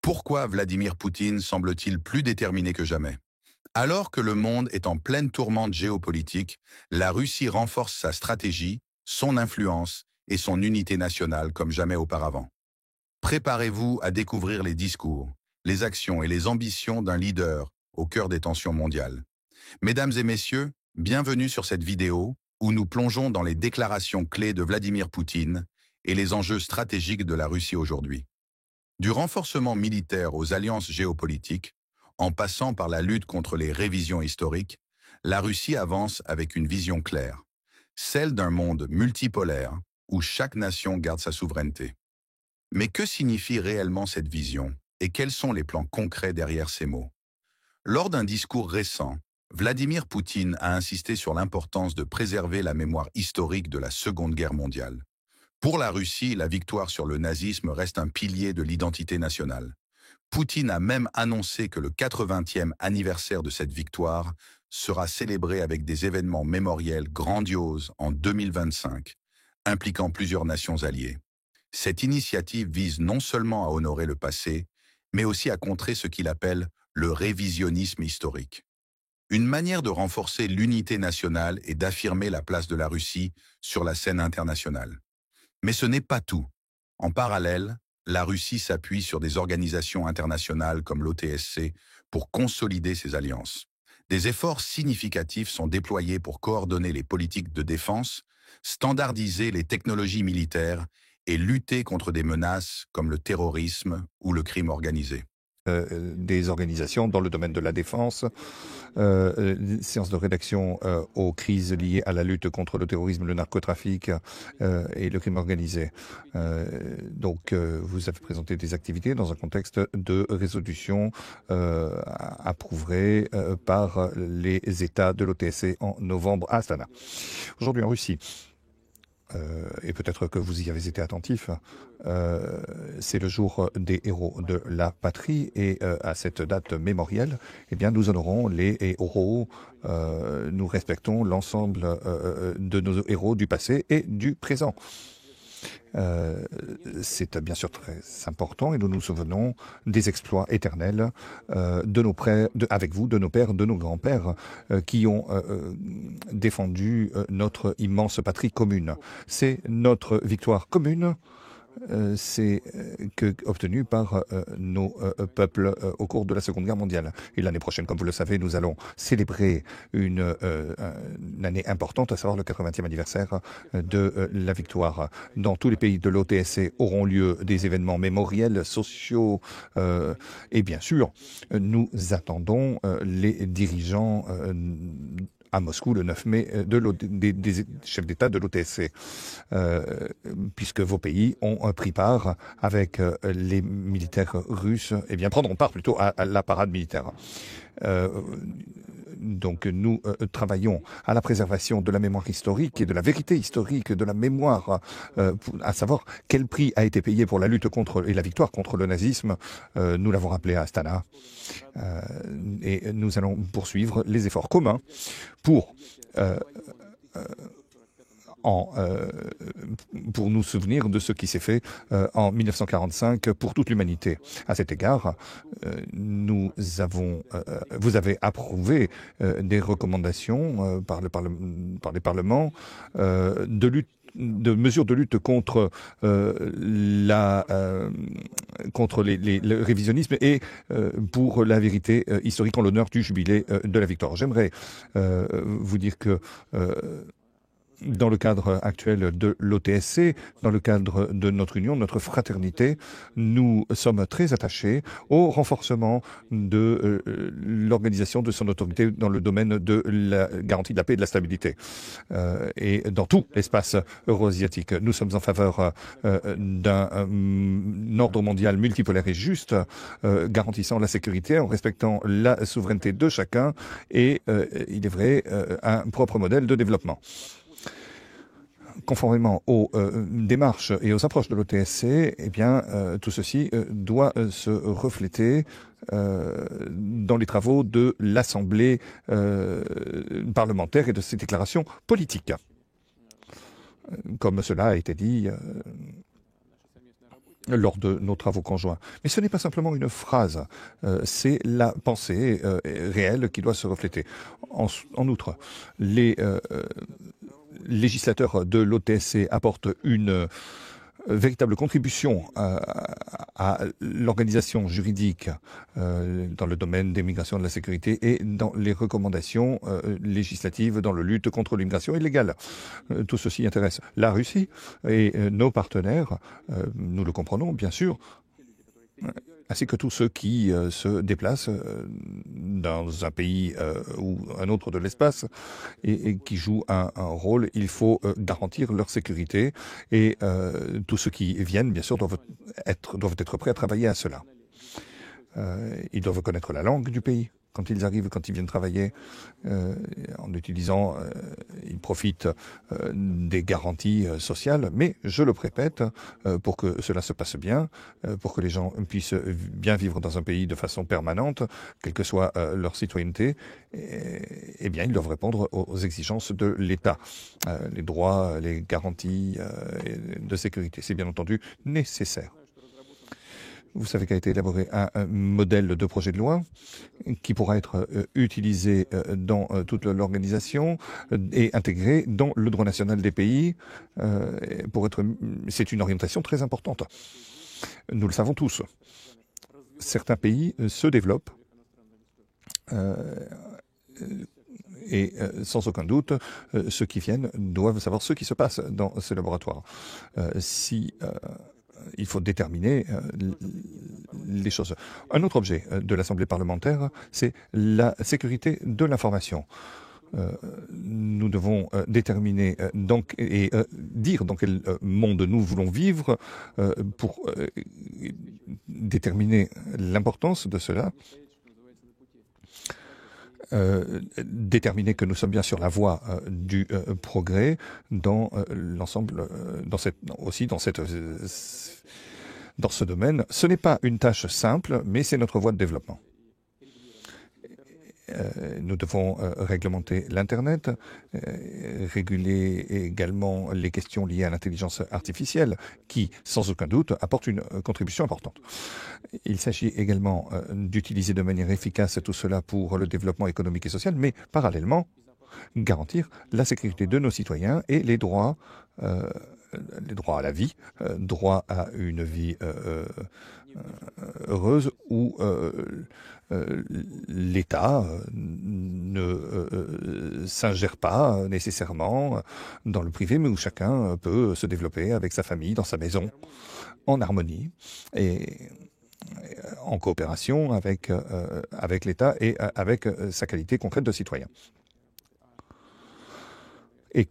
Pourquoi Vladimir Poutine semble-t-il plus déterminé que jamais? Alors que le monde est en pleine tourmente géopolitique, la Russie renforce sa stratégie, son influence et son unité nationale comme jamais auparavant. Préparez-vous à découvrir les discours, les actions et les ambitions d'un leader au cœur des tensions mondiales. Mesdames et messieurs, bienvenue sur cette vidéo où nous plongeons dans les déclarations clés de Vladimir Poutine et les enjeux stratégiques de la Russie aujourd'hui. Du renforcement militaire aux alliances géopolitiques, en passant par la lutte contre les révisions historiques, la Russie avance avec une vision claire, celle d'un monde multipolaire où chaque nation garde sa souveraineté. Mais que signifie réellement cette vision et quels sont les plans concrets derrière ces mots? Lors d'un discours récent, Vladimir Poutine a insisté sur l'importance de préserver la mémoire historique de la Seconde Guerre mondiale. Pour la Russie, la victoire sur le nazisme reste un pilier de l'identité nationale. Poutine a même annoncé que le 80e anniversaire de cette victoire sera célébré avec des événements mémoriels grandioses en 2025, impliquant plusieurs nations alliées. Cette initiative vise non seulement à honorer le passé, mais aussi à contrer ce qu'il appelle le révisionnisme historique. Une manière de renforcer l'unité nationale et d'affirmer la place de la Russie sur la scène internationale. Mais ce n'est pas tout. En parallèle, la Russie s'appuie sur des organisations internationales comme l'OTSC pour consolider ses alliances. Des efforts significatifs sont déployés pour coordonner les politiques de défense, standardiser les technologies militaires et lutter contre des menaces comme le terrorisme ou le crime organisé. Des organisations dans le domaine de la défense, séances de rédaction aux crises liées à la lutte contre le terrorisme, le narcotrafic et le crime organisé. Vous avez présenté des activités dans un contexte de résolution approuvée par les États de l'OTSC en novembre à Astana. Aujourd'hui en Russie, et peut-être que vous y avez été attentif, c'est le jour des héros de la patrie et à cette date mémorielle, eh bien, nous honorons les héros, nous respectons l'ensemble de nos héros du passé et du présent. C'est bien sûr très important et nous nous souvenons des exploits éternels de nos pères, avec vous, de nos pères, de nos grands-pères qui ont défendu notre immense patrie commune. C'est notre victoire commune. C'est obtenu par nos peuples au cours de la Seconde Guerre mondiale. Et l'année prochaine, comme vous le savez, nous allons célébrer une année importante, à savoir le 80e anniversaire de la victoire. Dans tous les pays de l'OTSC auront lieu des événements mémoriels, sociaux, et bien sûr, nous attendons les dirigeants à Moscou le 9 mai des chefs d'État de l'OTSC, puisque vos pays ont pris part avec les militaires russes, eh bien prendront part plutôt à la parade militaire. Donc nous travaillons à la préservation de la mémoire historique et de la vérité historique de la mémoire, à savoir quel prix a été payé pour la lutte contre et la victoire contre le nazisme. Nous l'avons rappelé à Astana. Et nous allons poursuivre les efforts communs pour pour nous souvenir de ce qui s'est fait en 1945 pour toute l'humanité. À cet égard, vous avez approuvé des recommandations par les parlements de mesures de lutte contre contre le révisionnisme et pour la vérité historique en l'honneur du jubilé de la victoire. J'aimerais vous dire que dans le cadre actuel de l'OTSC, dans le cadre de notre union, notre fraternité, nous sommes très attachés au renforcement de l'organisation de son autorité dans le domaine de la garantie de la paix et de la stabilité. Et dans tout l'espace euro-asiatique, nous sommes en faveur d'un ordre mondial multipolaire et juste, garantissant la sécurité en respectant la souveraineté de chacun et, il est vrai, un propre modèle de développement. Conformément aux démarches et aux approches de l'OTSC, eh bien, tout ceci doit se refléter dans les travaux de l'Assemblée parlementaire et de ses déclarations politiques. Comme cela a été dit, lors de nos travaux conjoints. Mais ce n'est pas simplement une phrase, c'est la pensée réelle qui doit se refléter. En outre, les législateurs de l'OTSC apportent une véritable contribution à l'organisation juridique dans le domaine des migrations et de la sécurité et dans les recommandations législatives dans la lutte contre l'immigration illégale. Tout ceci intéresse la Russie et nos partenaires, nous le comprenons bien sûr, ainsi que tous ceux qui se déplacent dans un pays ou un autre de l'espace et qui jouent un rôle. Il faut garantir leur sécurité et tous ceux qui viennent, bien sûr, doivent être prêts à travailler à cela. Ils doivent connaître la langue du pays. Quand ils arrivent, quand ils viennent travailler, en utilisant, ils profitent des garanties sociales. Mais je le répète, pour que cela se passe bien, pour que les gens puissent bien vivre dans un pays de façon permanente, quelle que soit leur citoyenneté, eh bien, ils doivent répondre aux exigences de l'État. Les droits, les garanties de sécurité, c'est bien entendu nécessaire. Vous savez qu'a été élaboré un modèle de projet de loi qui pourra être utilisé dans toute l'organisation et intégré dans le droit national des pays. C'est une orientation très importante. Nous le savons tous. Certains pays se développent et sans aucun doute, ceux qui viennent doivent savoir ce qui se passe dans ces laboratoires. Il faut déterminer les choses. Un autre objet de l'Assemblée parlementaire, c'est la sécurité de l'information. Nous devons déterminer et dire dans quel monde nous voulons vivre pour déterminer l'importance de cela. Déterminer que nous sommes bien sur la voie du progrès dans l'ensemble, dans ce domaine. Ce n'est pas une tâche simple, mais c'est notre voie de développement. Nous devons réglementer l'Internet, réguler également les questions liées à l'intelligence artificielle, qui, sans aucun doute, apporte une contribution importante. Il s'agit également d'utiliser de manière efficace tout cela pour le développement économique et social, mais parallèlement, garantir la sécurité de nos citoyens et les droits à la vie, droit à une vie heureuse où l'État ne s'ingère pas nécessairement dans le privé, mais où chacun peut se développer avec sa famille, dans sa maison, en harmonie et en coopération avec l'État et avec sa qualité concrète de citoyen. Et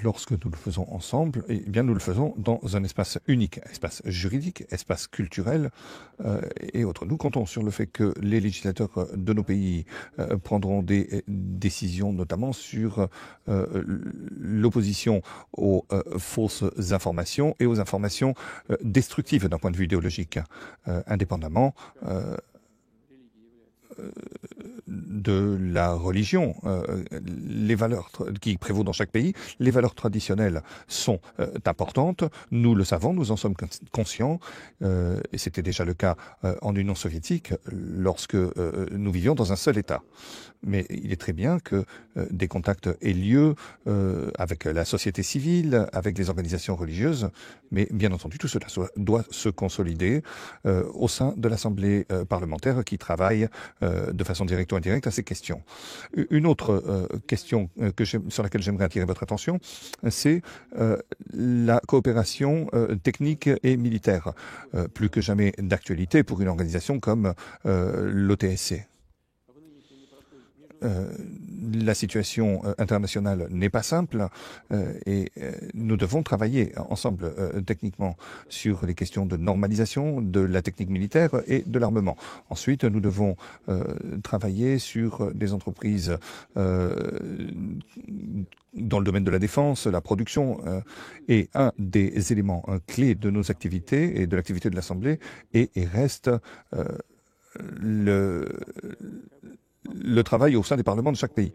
lorsque nous le faisons ensemble, eh bien nous le faisons dans un espace unique, espace juridique, espace culturel et autres. Nous comptons sur le fait que les législateurs de nos pays prendront des décisions, notamment sur l'opposition aux fausses informations et aux informations destructives d'un point de vue idéologique, indépendamment de la religion, les valeurs qui prévaut dans chaque pays, les valeurs traditionnelles sont importantes. Nous le savons, nous en sommes conscients, et c'était déjà le cas en Union soviétique lorsque nous vivions dans un seul État. Mais il est très bien que des contacts aient lieu avec la société civile, avec les organisations religieuses, mais bien entendu, tout cela doit se consolider au sein de l'Assemblée parlementaire qui travaille de façon directe ou indirecte à ces questions. Une autre question sur laquelle j'aimerais attirer votre attention, c'est la coopération technique et militaire, plus que jamais d'actualité pour une organisation comme l'OTSC. La situation internationale n'est pas simple et nous devons travailler ensemble techniquement sur les questions de normalisation de la technique militaire et de l'armement. Ensuite, nous devons travailler sur des entreprises dans le domaine de la défense, la production, et un des éléments clés de nos activités et de l'activité de l'Assemblée et reste le travail au sein des parlements de chaque pays.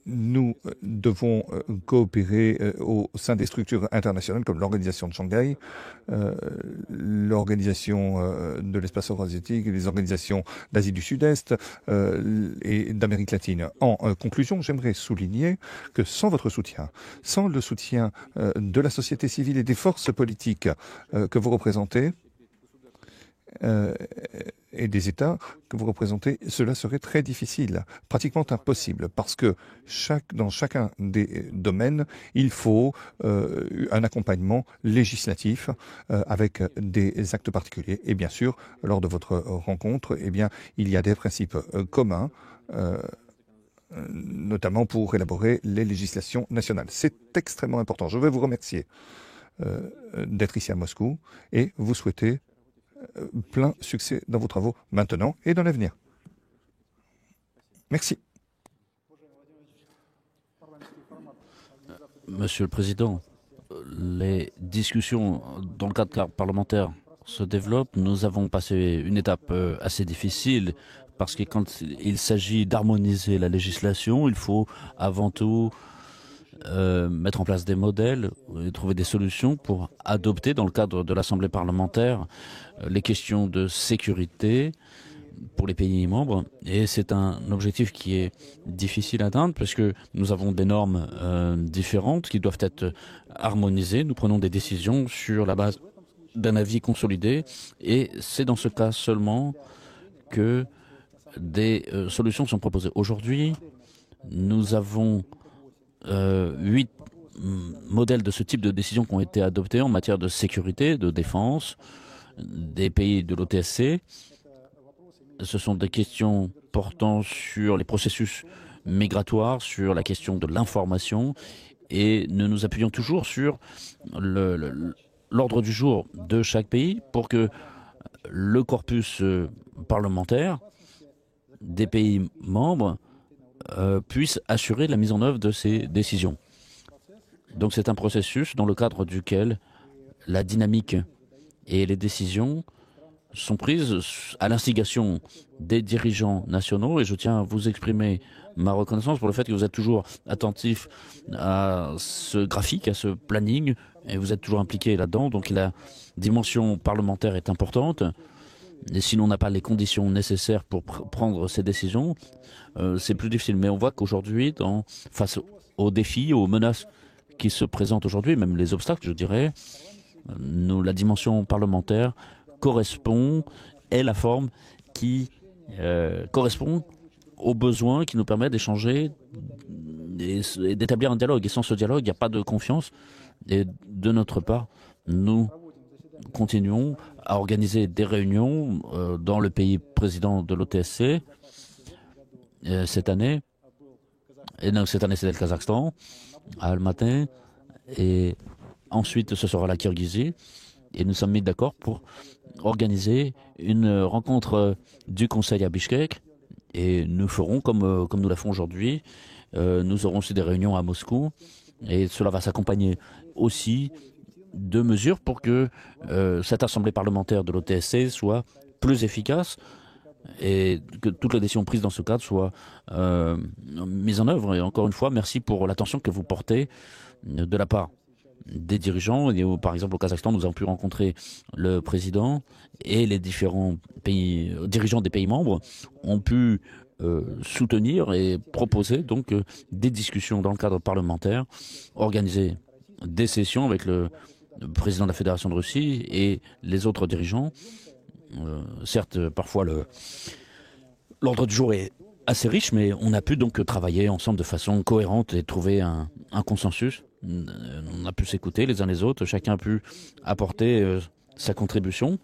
nous devons coopérer au sein des structures internationales comme l'Organisation de Shanghai, l'Organisation de l'espace euro-asiatique, les organisations d'Asie du Sud-Est et d'Amérique latine. En conclusion, j'aimerais souligner que sans votre soutien, sans le soutien de la société civile et des forces politiques que vous représentez, et des États que vous représentez, cela serait très difficile, pratiquement impossible, parce que dans chacun des domaines, il faut un accompagnement législatif avec des actes particuliers. Et bien sûr, lors de votre rencontre, eh bien, il y a des principes communs, notamment pour élaborer les législations nationales. C'est extrêmement important. Je veux vous remercier d'être ici à Moscou et vous souhaiter plein succès dans vos travaux maintenant et dans l'avenir. Merci. Monsieur le Président, les discussions dans le cadre parlementaire se développent. Nous avons passé une étape assez difficile parce que quand il s'agit d'harmoniser la législation, il faut avant tout mettre en place des modèles et trouver des solutions pour adopter dans le cadre de l'Assemblée parlementaire les questions de sécurité pour les pays membres. Et c'est un objectif qui est difficile à atteindre parce que nous avons des normes différentes qui doivent être harmonisées. Nous prenons des décisions sur la base d'un avis consolidé et c'est dans ce cas seulement que des solutions sont proposées. Aujourd'hui, nous avons 8 modèles de ce type de décision qui ont été adoptés en matière de sécurité, de défense, des pays de l'OTSC. Ce sont des questions portant sur les processus migratoires, sur la question de l'information, et nous nous appuyons toujours sur l'ordre du jour de chaque pays pour que le corpus parlementaire des pays membres puisse assurer la mise en œuvre de ces décisions. Donc c'est un processus dans le cadre duquel la dynamique et les décisions sont prises à l'instigation des dirigeants nationaux et je tiens à vous exprimer ma reconnaissance pour le fait que vous êtes toujours attentif à ce graphique, à ce planning et vous êtes toujours impliqué là-dedans. Donc la dimension parlementaire est importante et si l'on n'a pas les conditions nécessaires pour prendre ces décisions, c'est plus difficile. Mais on voit qu'aujourd'hui, face aux défis, aux menaces qui se présentent aujourd'hui, même les obstacles, je dirais, la dimension parlementaire est la forme qui correspond aux besoins qui nous permettent d'échanger et d'établir un dialogue. Et sans ce dialogue, il n'y a pas de confiance. Et de notre part, nous continuons à organiser des réunions dans le pays président de l'OTSC cette année. Et donc cette année, c'était le Kazakhstan, à Almaty. Et ensuite, ce sera la Kirghizie. Et nous sommes mis d'accord pour organiser une rencontre du Conseil à Bishkek. Et nous ferons comme nous la faisons aujourd'hui. Nous aurons aussi des réunions à Moscou. Et cela va s'accompagner aussi de mesures pour que cette assemblée parlementaire de l'OTSC soit plus efficace et que toutes les décisions prises dans ce cadre soient mises en œuvre. Et encore une fois, merci pour l'attention que vous portez de la part des dirigeants. Et, par exemple, au Kazakhstan, nous avons pu rencontrer le président et les différents dirigeants des pays membres ont pu soutenir et proposer donc des discussions dans le cadre parlementaire, organiser des sessions avec le président de la Fédération de Russie et les autres dirigeants. Certes, parfois l'ordre du jour est assez riche, mais on a pu donc travailler ensemble de façon cohérente et trouver un consensus. On a pu s'écouter les uns les autres, chacun a pu apporter sa contribution.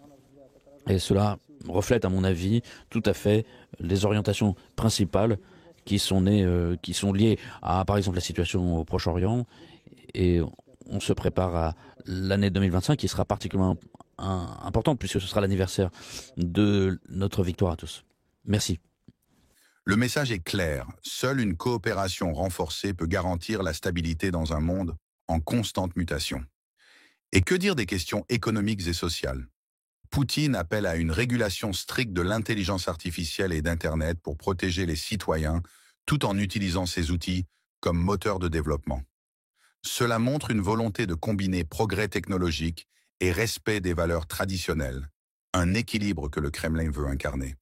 Et cela reflète, à mon avis, tout à fait les orientations principales qui sont liées à, par exemple, la situation au Proche-Orient. Et on se prépare à l'année 2025 qui sera particulièrement importante puisque ce sera l'anniversaire de notre victoire à tous. Merci. Le message est clair. Seule une coopération renforcée peut garantir la stabilité dans un monde en constante mutation. Et que dire des questions économiques et sociales? Poutine appelle à une régulation stricte de l'intelligence artificielle et d'Internet pour protéger les citoyens tout en utilisant ces outils comme moteur de développement. Cela montre une volonté de combiner progrès technologique et respect des valeurs traditionnelles, un équilibre que le Kremlin veut incarner.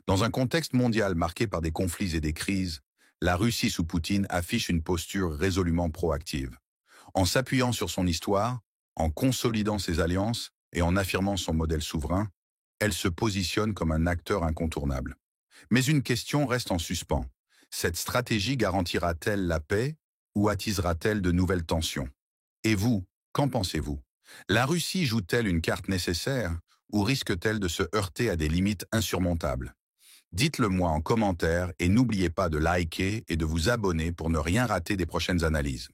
Dans un contexte mondial marqué par des conflits et des crises, la Russie sous Poutine affiche une posture résolument proactive. En s'appuyant sur son histoire, en consolidant ses alliances et en affirmant son modèle souverain, elle se positionne comme un acteur incontournable. Mais une question reste en suspens. Cette stratégie garantira-t-elle la paix ou attisera-t-elle de nouvelles tensions? Et vous, qu'en pensez-vous? La Russie joue-t-elle une carte nécessaire ou risque-t-elle de se heurter à des limites insurmontables? Dites-le moi en commentaire et n'oubliez pas de liker et de vous abonner pour ne rien rater des prochaines analyses.